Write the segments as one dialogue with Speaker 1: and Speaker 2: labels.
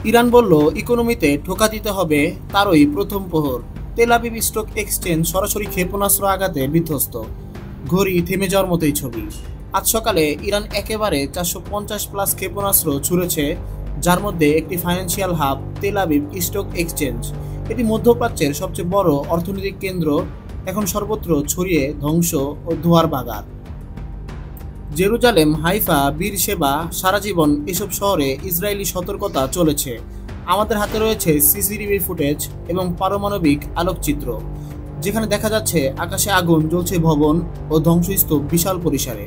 Speaker 1: Iran বলল ইকোনমিতে ঠোকা দিতে হবে তারই প্রথম প্রহর। তেল আবিব স্টক এক্সচেঞ্জ সরাসরি ক্ষেপণাস্ত্র আঘাতে বিধ্বস্ত। ঘড়ি থেমে যাওয়ার মতোই ছবি। আজ সকালে ইরান একেবারে 450+ ক্ষেপণাস্ত্র ছুড়েছে, যার মধ্যে একটি financial hub Tel Aviv stock exchange. এটি মধ্যপ্রাচ্যের সবচেয়ে বড় অর্থনৈতিক কেন্দ্র, এখন সর্বত্র ছড়িয়ে ধ্বংস ও ধোঁয়ার বাগান। জেরুজালেম, হাইফা, বীরশেবা, সারা জীবন এসব শহরে ইসরায়েলি সতর্কতা চলেছে। আমাদের হাতে রয়েছে সিসিটিভি ফুটেজ এবং পারমাণবিক আলোকচিত্র, যেখানে দেখা যাচ্ছে আকাশে আগুন জ্বলছে, ভবন ও ধ্বংসস্তূপ বিশাল পরিসরে।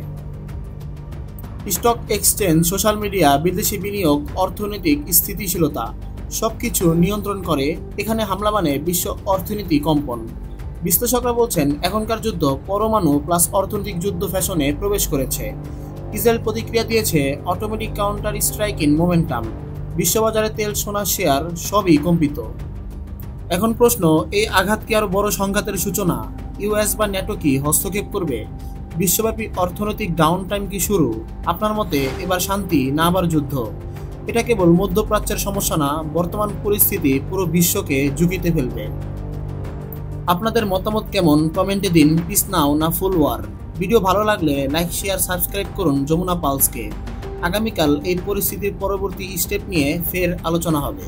Speaker 1: স্টক এক্সচেঞ্জ, সোশ্যাল মিডিয়া, বিদেশি বিনিয়োগ, অর্থনৈতিক স্থিতিশীলতা সবকিছু নিয়ন্ত্রণ করে। এখানে হামলা মানে বিশ্ব অর্থনীতি কম্পন। বিশ্লেষকরা বলছেন এখনকার যুদ্ধ পরমাণু প্লাস অর্থনৈতিক যুদ্ধ ফ্যাশনে প্রবেশ করেছে। ইসরায়েল প্রতিক্রিয়া দিয়েছে অটোমেটিক কাউন্টার স্ট্রাইকিং মোমেন্টাম। বিশ্ববাজারে তেল, সোনা, শেয়ার সবই কম্পিত। এখন প্রশ্ন, এই আঘাত কি আরো বড় সংঘাতের সূচনা? ইউএস বা ন্যাটো কি হস্তক্ষেপ করবে? বিশ্বব্যাপী অর্থনৈতিক ডাউন টাইম কি শুরু? আপনার মতে এবার শান্তি না আবার যুদ্ধ? এটা কেবল মধ্যপ্রাচ্যের সমস্যা না, বর্তমান পরিস্থিতি পুরো বিশ্বকে ঝুঁকিতে ফেলবে। আপনাদের মতামত কেমন কমেন্টে দিন। পিস নাও না ফুল ওয়ার? ভিডিও ভালো লাগলে লাইক, শেয়ার, সাবস্ক্রাইব করুন যমুনা পালসকে। আগামীকাল এই পরিস্থিতির পরবর্তী স্টেপ নিয়ে ফের আলোচনা হবে।